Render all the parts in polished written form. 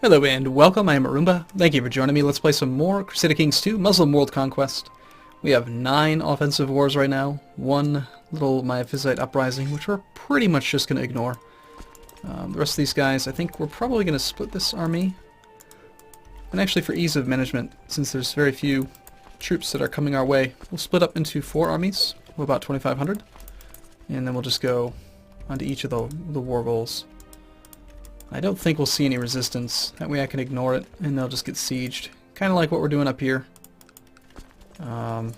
Hello and welcome, I am Arumba. Thank you for joining me. Let's play some more Crusader Kings 2 Muslim World Conquest. We have 9 offensive wars right now, 1 little Miaphysite uprising, which we're pretty much just going to ignore. The rest of these guys, I think we're probably going to split this army. And actually for ease of management, since there's very few troops that are coming our way, we'll split up into 4 armies, of about 2,500. And then we'll just go onto each of the war goals. I don't think we'll see any resistance. That way I can ignore it and they'll just get sieged. Kind of like what we're doing up here. Yeah,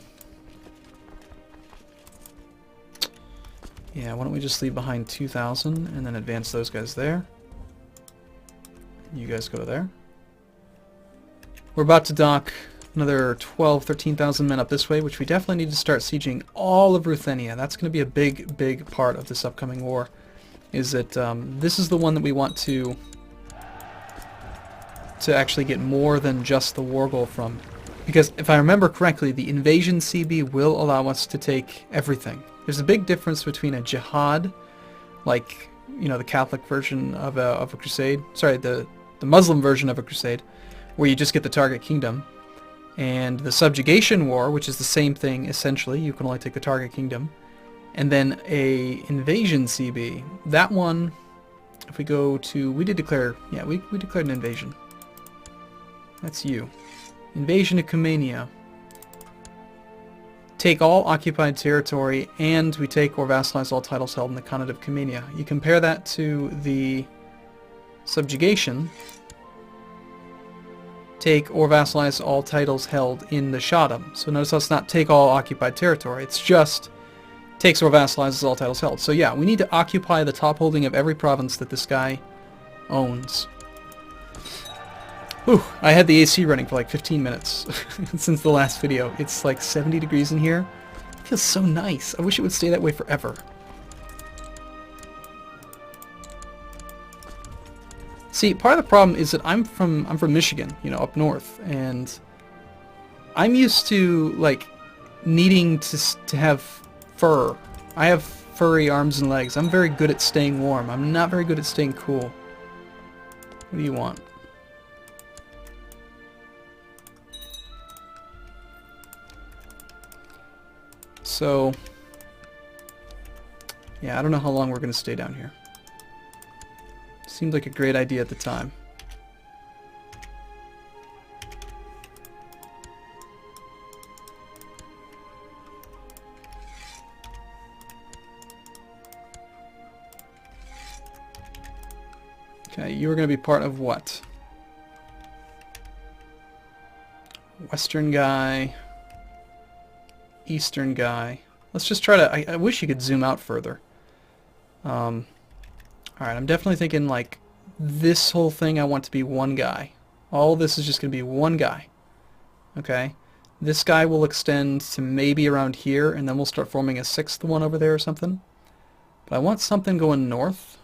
why don't we just leave behind 2,000 and then advance those guys there. You guys go there. We're about to dock another 13,000 men up this way, which we definitely need to start sieging all of Ruthenia. That's going to be a big part of this upcoming war. Is that this is the one that we want to actually get more than just the war goal from. Because if I remember correctly, the invasion CB will allow us to take everything. There's a big difference between a jihad, like, you know, the Catholic version of a crusade, sorry, the Muslim version of a crusade, where you just get the target kingdom, and the subjugation war, which is the same thing essentially, you can only take the target kingdom. And then a invasion CB. That one, if we go to, we did declare, yeah, we declared an invasion. That's you. Invasion of Cumania. Take all occupied territory, and we take or vassalize all titles held in the Khanate of Cumania. You compare that to the subjugation. Take or vassalize all titles held in the Shadam. So notice that's not take all occupied territory. It's just takes or vassalizes all titles held. So yeah, we need to occupy the top holding of every province that this guy owns. Whew, I had the AC running for like 15 minutes since the last video. It's like 70 degrees in here. It feels so nice. I wish it would stay that way forever. See, part of the problem is that I'm from Michigan, you know, up north, and I'm used to like needing to have fur. I have furry arms and legs. I'm very good at staying warm. I'm not very good at staying cool. What do you want? So, yeah, I don't know how long we're going to stay down here. Seemed like a great idea at the time. Okay, you are going to be part of what? Western guy. Eastern guy. Let's just try to... I wish you could zoom out further. Alright, I'm definitely thinking like this whole thing I want to be one guy. All this is just going to be one guy. Okay? This guy will extend to maybe around here, and then we'll start forming a 6th one over there or something. But I want something going north.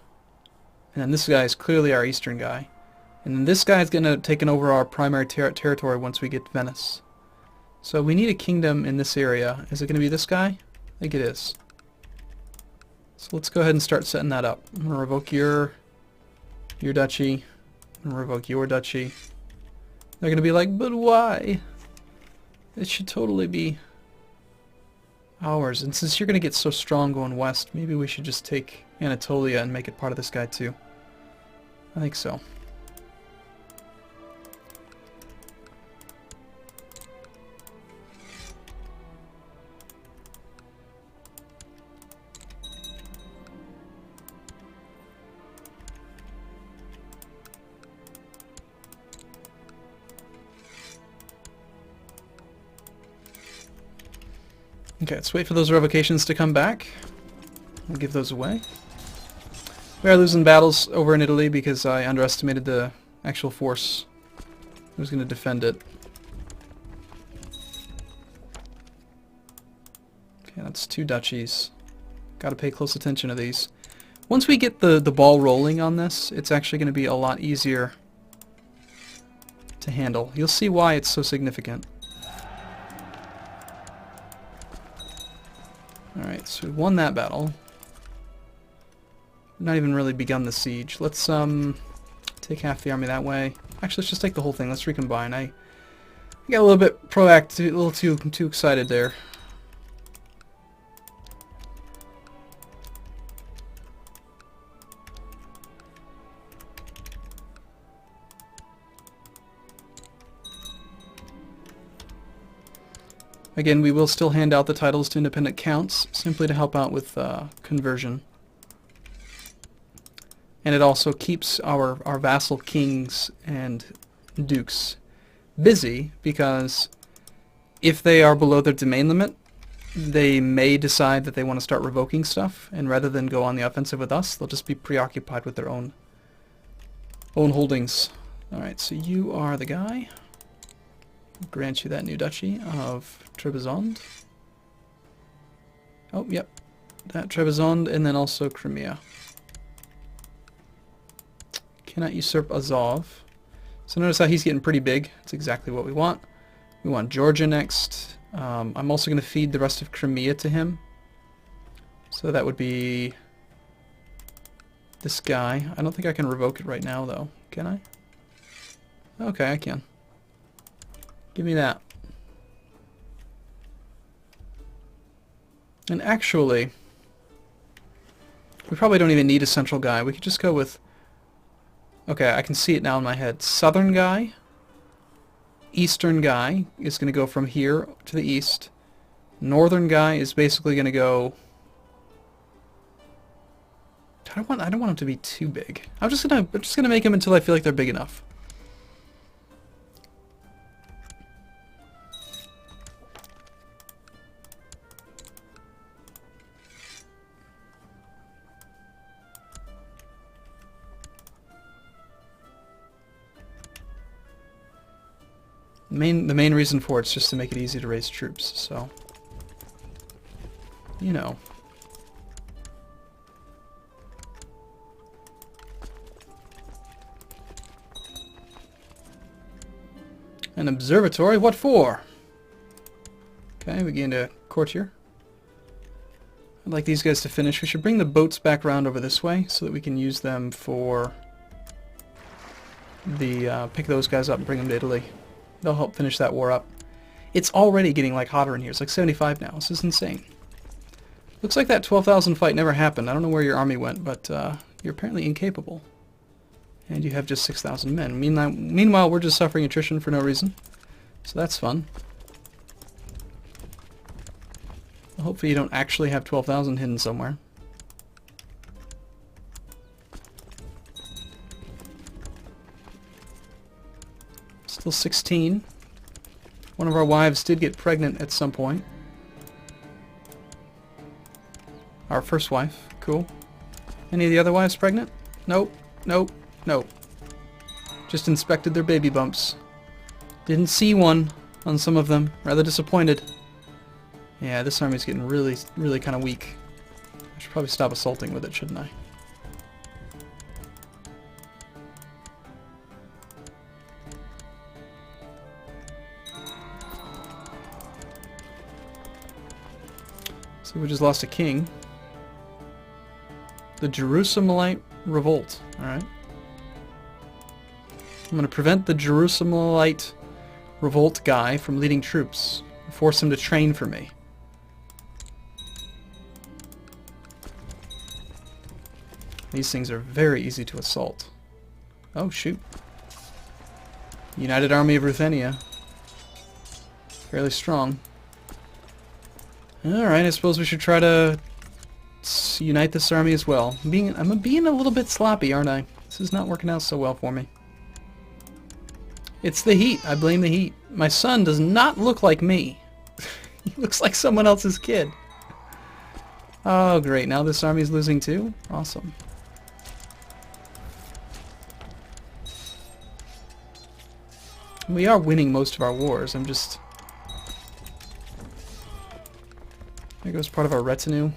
And then this guy is clearly our eastern guy. And then this guy is going to take over our primary territory once we get to Venice. So we need a kingdom in this area. Is it going to be this guy? I think it is. So let's go ahead and start setting that up. I'm going to revoke your duchy. I'm going to revoke your duchy. They're going to be like, but why? It should totally be ours. And since you're going to get so strong going west, maybe we should just take Anatolia and make it part of this guy too. I think so. Okay, let's wait for those revocations to come back. We'll give those away. We are losing battles over in Italy because I underestimated the actual force who's going to defend it. Okay, that's 2 duchies. Got to pay close attention to these. Once we get the ball rolling on this, it's actually going to be a lot easier to handle. You'll see why it's so significant. Alright, so we won that battle. Not even really begun the siege. Let's take half the army that way. Actually, let's just take the whole thing. Let's recombine. I got a little bit proactive, a little too excited there. Again, we will still hand out the titles to independent counts, simply to help out with conversion. And it also keeps our vassal kings and dukes busy, because if they are below their domain limit, they may decide that they want to start revoking stuff, and rather than go on the offensive with us, they'll just be preoccupied with their own holdings. Alright, so you are the guy. Grant you that new duchy of Trebizond. Oh, yep. That Trebizond, and then also Crimea. Cannot usurp Azov. So notice how he's getting pretty big. That's exactly what we want. We want Georgia next. I'm also going to feed the rest of Crimea to him. So that would be this guy. I don't think I can revoke it right now, though. Can I? Okay, I can. Give me that. And actually, we probably don't even need a central guy. We could just go with... Okay, I can see it now in my head. Southern guy, eastern guy is going to go from here to the east. Northern guy is basically going to go... I don't want him to be too big. I'm just gonna make him until I feel like they're big enough. The main reason for it's just to make it easy to raise troops, so you know. An observatory? What for? Okay, we gained a courtier. I'd like these guys to finish. We should bring the boats back around over this way so that we can use them for the pick those guys up and bring them to Italy. They'll help finish that war up. It's already getting like hotter in here. It's like 75 now. This is insane. Looks like that 12,000 fight never happened. I don't know where your army went, but you're apparently incapable. And you have just 6,000 men. Meanwhile, we're just suffering attrition for no reason. So that's fun. Well, hopefully you don't actually have 12,000 hidden somewhere. Still 16. One of our wives did get pregnant at some point. Our first wife. Cool. Any of the other wives pregnant? Nope. Nope. Nope. Just inspected their baby bumps. Didn't see one on some of them. Rather disappointed. Yeah, this army's getting really, really kind of weak. I should probably stop assaulting with it, shouldn't I? So we just lost a king. The Jerusalemite revolt. Alright. I'm going to prevent the Jerusalemite revolt guy from leading troops. Force him to train for me. These things are very easy to assault. Oh, shoot. United Army of Ruthenia. Fairly strong. Alright, I suppose we should try to unite this army as well. I'm being a little bit sloppy, aren't I? This is not working out so well for me. It's the heat. I blame the heat. My son does not look like me. He looks like someone else's kid. Oh, great. Now this army's losing too? Awesome. We are winning most of our wars. I'm just... There goes part of our retinue.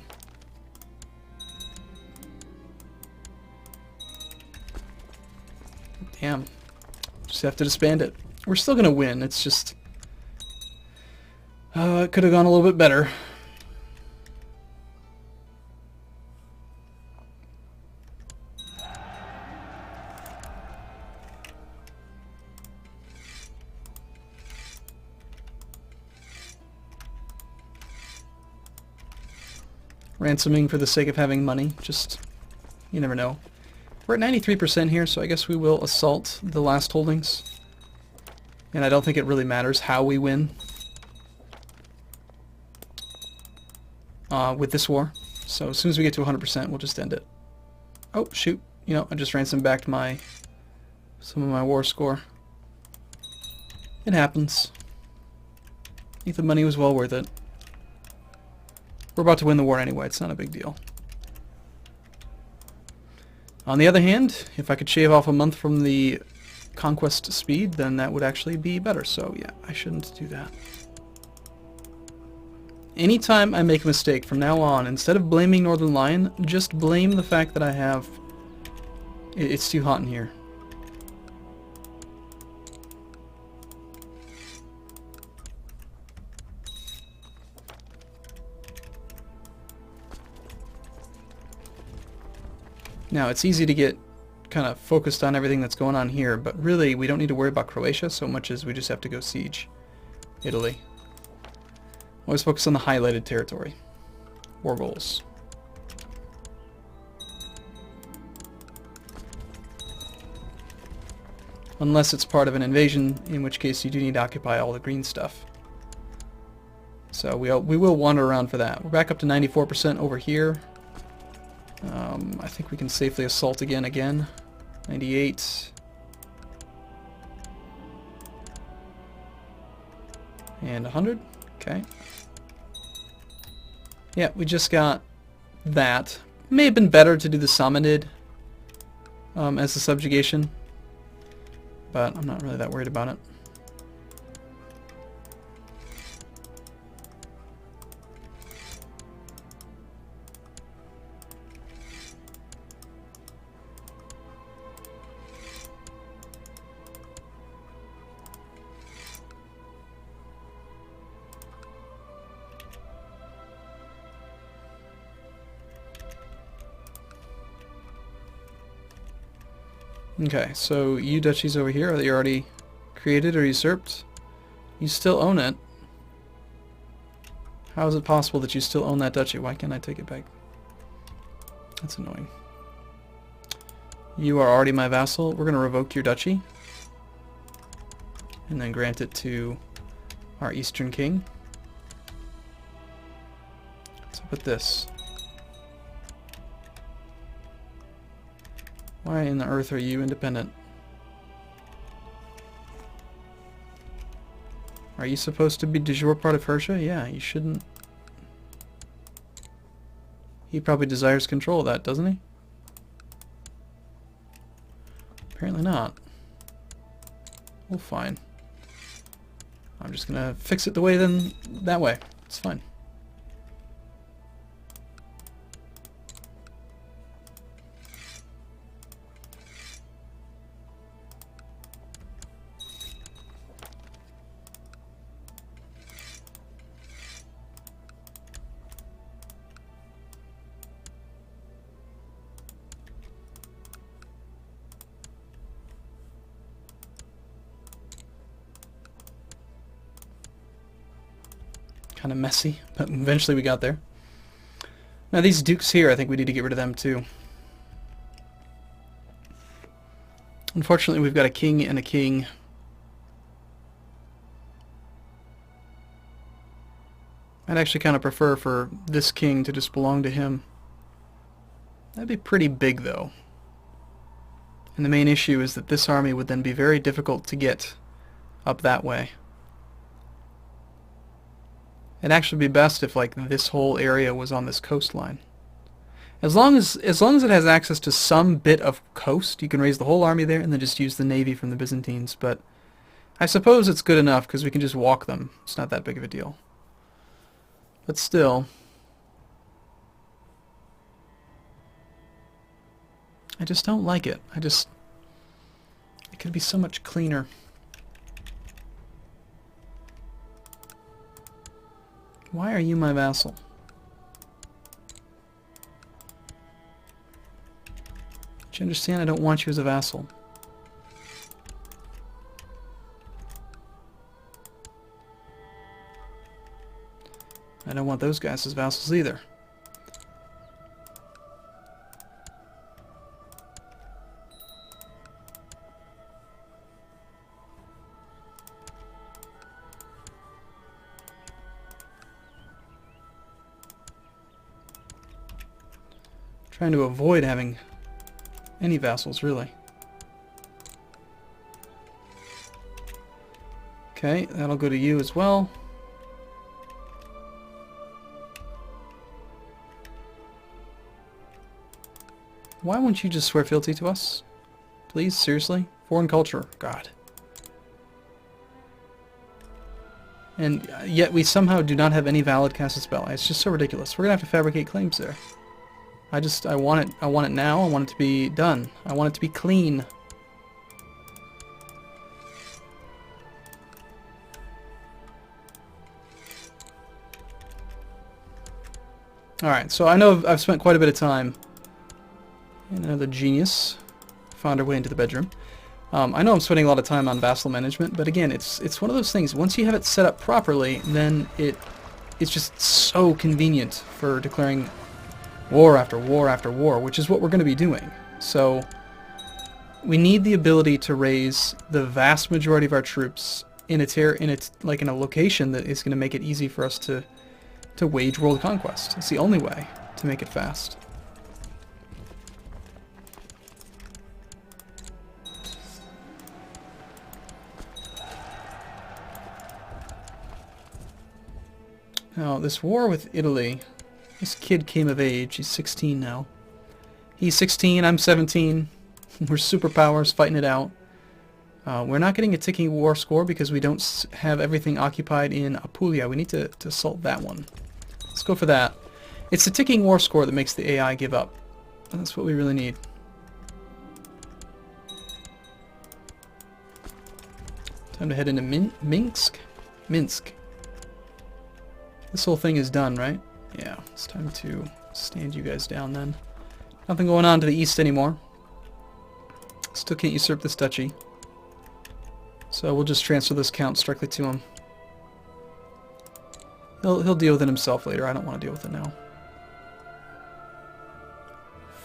Damn. Just have to disband it. We're still going to win. It's just... it could have gone a little bit better. ransoming for the sake of having money. Just, you never know. We're at 93% here, so I guess we will assault the last holdings. And I don't think it really matters how we win with this war. So as soon as we get to 100%, we'll just end it. Oh, shoot. You know, I just ransomed back some of my war score. It happens. I think the money was well worth it. We're about to win the war anyway. It's not a big deal. On the other hand, if I could shave off a month from the conquest speed, then that would actually be better. So yeah, I shouldn't do that. Anytime I make a mistake from now on, instead of blaming Northern Lion, just blame the fact that I have... It's too hot in here. Now, it's easy to get kind of focused on everything that's going on here, but really we don't need to worry about Croatia so much as we just have to go siege Italy. Always focus on the highlighted territory. War goals. Unless it's part of an invasion, in which case you do need to occupy all the green stuff. So we will wander around for that. We're back up to 94% over here. I think we can safely assault again. 98. And 100. Okay. Yeah, we just got that. May have been better to do the Samanid as the subjugation, but I'm not really that worried about it. Okay, so you duchies over here, are they already created or usurped? You still own it. How is it possible that you still own that duchy? Why can't I take it back? That's annoying. You are already my vassal. We're going to revoke your duchy. And then grant it to our Eastern King. What's up with this? Why in the earth are you independent? Are you supposed to be de jure part of Persia? Yeah, you shouldn't. He probably desires control of that, doesn't he? Apparently not. Well, fine. I'm just gonna fix it the way that way. It's fine. Kind of messy, but eventually we got there. Now these dukes here, I think we need to get rid of them too. Unfortunately, we've got a king and a king. I'd actually kind of prefer for this king to just belong to him. That'd be pretty big though. And the main issue is that this army would then be very difficult to get up that way. It'd actually be best if like this whole area was on this coastline. As long as it has access to some bit of coast, you can raise the whole army there and then just use the navy from the Byzantines. But I suppose it's good enough because we can just walk them. It's not that big of a deal. But still, I just don't like it. It could be so much cleaner. Why are you my vassal? Do you understand? I don't want you as a vassal. I don't want those guys as vassals either. Trying to avoid having any vassals, really. Okay, that'll go to you as well. Why won't you just swear fealty to us? Please, seriously? Foreign culture, God. And yet we somehow do not have any valid castle spell. It's just so ridiculous. We're gonna have to fabricate claims there. I want it now. I want it to be done. I want it to be clean. Alright, so I know I've spent quite a bit of time. And another genius found her way into the bedroom. I know I'm spending a lot of time on vassal management, but again, it's one of those things. Once you have it set up properly, then it's just so convenient for declaring war after war after war, which is what we're going to be doing. So we need the ability to raise the vast majority of our troops in a location that is going to make it easy for us to wage world conquest. It's the only way to make it fast. Now, this war with Italy, this kid came of age. He's 16 now. He's 16, I'm 17. We're superpowers fighting it out. We're not getting a ticking war score because we don't have everything occupied in Apulia. We need to assault that one. Let's go for that. It's the ticking war score that makes the AI give up. And that's what we really need. Time to head into Minsk. This whole thing is done, right? Yeah, it's time to stand you guys down then. Nothing going on to the east anymore. Still can't usurp this duchy. So we'll just transfer this count directly to him. He'll deal with it himself later. I don't want to deal with it now.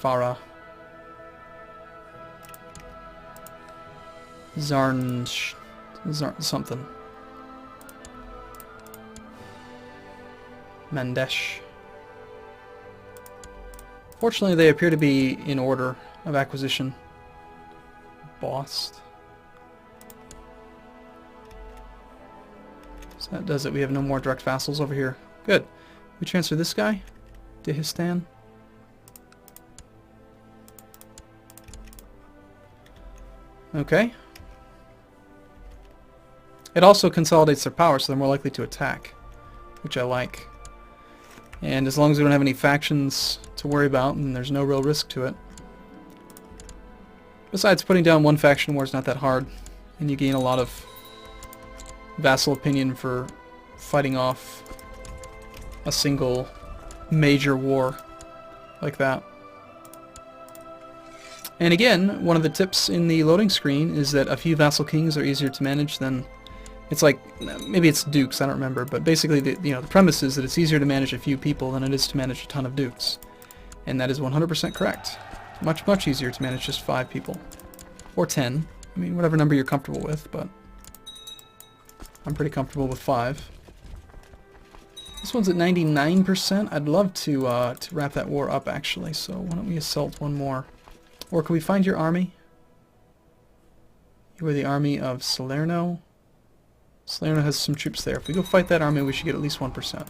Farah. Something. Mandesh. Fortunately, they appear to be in order of acquisition. Bost. So that does it. We have no more direct vassals over here. Good. We transfer this guy to Histan. Okay. It also consolidates their power, so they're more likely to attack, which I like. And as long as we don't have any factions to worry about, and there's no real risk to it. Besides, putting down one faction war is not that hard, and you gain a lot of vassal opinion for fighting off a single major war like that. And again, one of the tips in the loading screen is that a few vassal kings are easier to manage than... It's like, maybe it's dukes, I don't remember, but basically the premise is that it's easier to manage a few people than it is to manage a ton of dukes. And that is 100% correct. Much, much easier to manage just 5 people. Or 10. I mean, whatever number you're comfortable with, but I'm pretty comfortable with 5. This one's at 99%. I'd love to wrap that war up, actually, so why don't we assault one more? Or can we find your army? You are the army of Salerno. Salerno has some troops there. If we go fight that army, we should get at least 1%.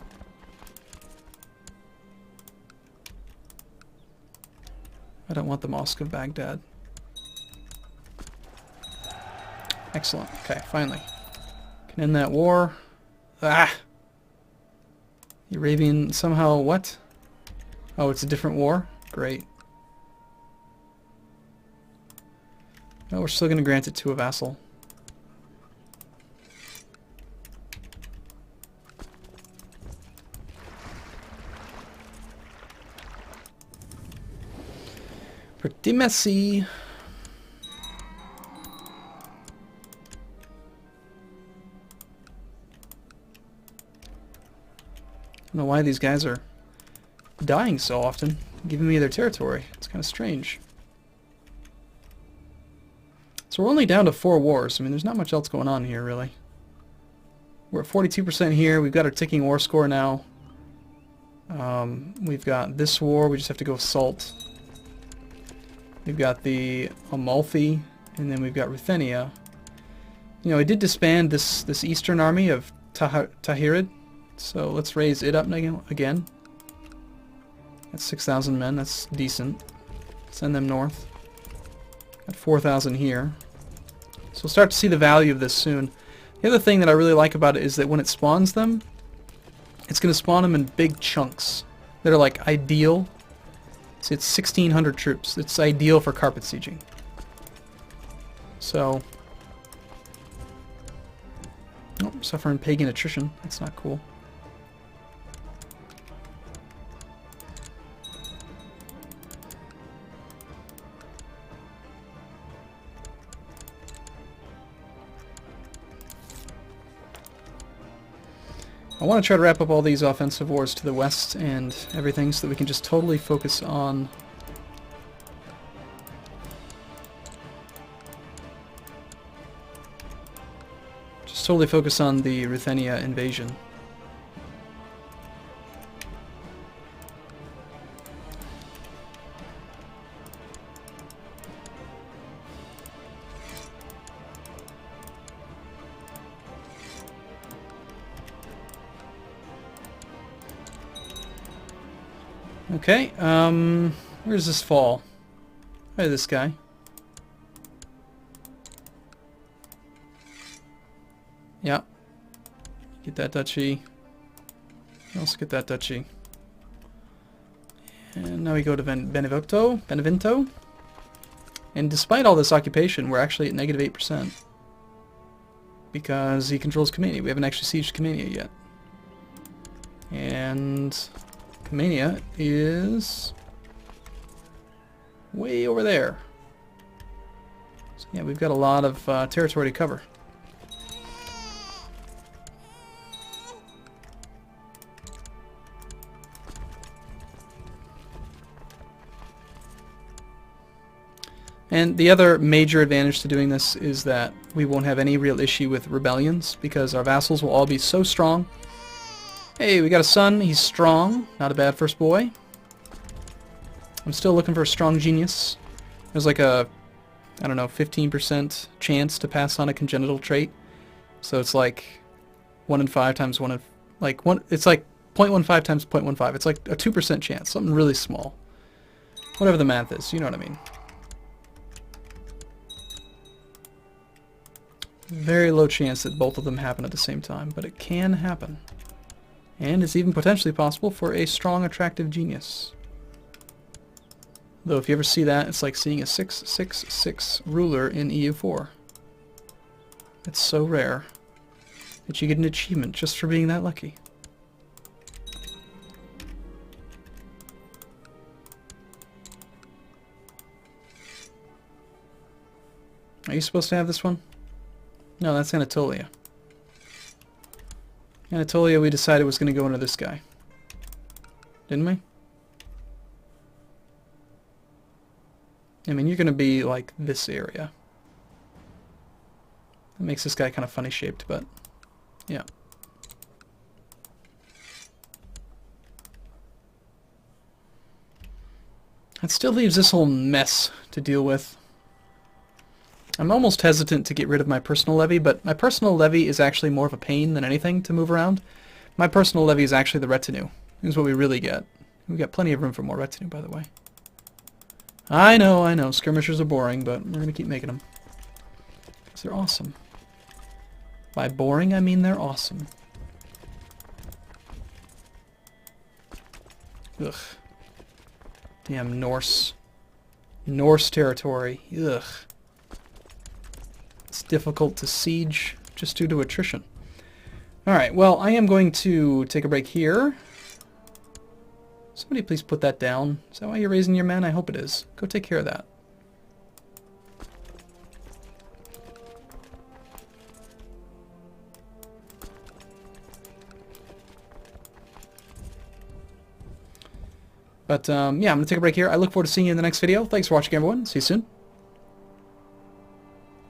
I don't want the Mosque of Baghdad. Excellent. Okay, finally. Can end that war. Ah! The Arabian somehow what? Oh, it's a different war? Great. No, we're still going to grant it to a vassal. Pretty messy. I don't know why these guys are dying so often, giving me their territory. It's kind of strange. So we're only down to 4 wars. I mean, there's not much else going on here, really. We're at 42% here. We've got our ticking war score now. We've got this war. We just have to go assault We've got the Amalfi, and then we've got Ruthenia. You know, I did disband this eastern army of Tahirid, so let's raise it up again. That's 6,000 men, that's decent. Send them north. Got 4,000 here. So we'll start to see the value of this soon. The other thing that I really like about it is that when it spawns them, it's going to spawn them in big chunks that are like ideal. See, it's 1,600 troops. It's ideal for carpet sieging. So, oh, suffering pagan attrition. That's not cool. I want to try to wrap up all these offensive wars to the west and everything so that we can just totally focus on the Ruthenia invasion. Okay, where does this fall? Hey, this guy. Yeah. Get that duchy. Let's get that duchy. And now we go to Benevento. And despite all this occupation, we're actually at negative 8%. Because he controls Comania. We haven't actually sieged Comania yet. And Comania is way over there. So yeah, we've got a lot of territory to cover. And the other major advantage to doing this is that we won't have any real issue with rebellions because our vassals will all be so strong. Hey, we got a son. He's strong. Not a bad first boy. I'm still looking for a strong genius. There's like a, I don't know, 15% chance to pass on a congenital trait. So it's like 1 in 5 times 1 in, like one. It's like 0.15 times 0.15. It's like a 2% chance. Something really small. Whatever the math is, you know what I mean. Very low chance that both of them happen at the same time, but it can happen. And it's even potentially possible for a strong, attractive genius. Though if you ever see that, it's like seeing a 666 ruler in EU4. It's so rare that you get an achievement just for being that lucky. Are you supposed to have this one? No, that's Anatolia. Anatolia, we decided was going to go into this guy. Didn't we? I mean, you're going to be like this area. That makes this guy kind of funny shaped, but yeah. That still leaves this whole mess to deal with. I'm almost hesitant to get rid of my personal levy, but my personal levy is actually more of a pain than anything to move around. My personal levy is actually the retinue. This is what we really get. We've got plenty of room for more retinue, by the way. I know, skirmishers are boring, but we're going to keep making them. Because they're awesome. By boring, I mean they're awesome. Ugh. Damn Norse. Norse territory. Ugh. It's difficult to siege just due to attrition. Alright, well, I am going to take a break here. Somebody please put that down. Is that why you're raising your men? I hope it is. Go take care of that. But, yeah, I'm going to take a break here. I look forward to seeing you in the next video. Thanks for watching, everyone. See you soon.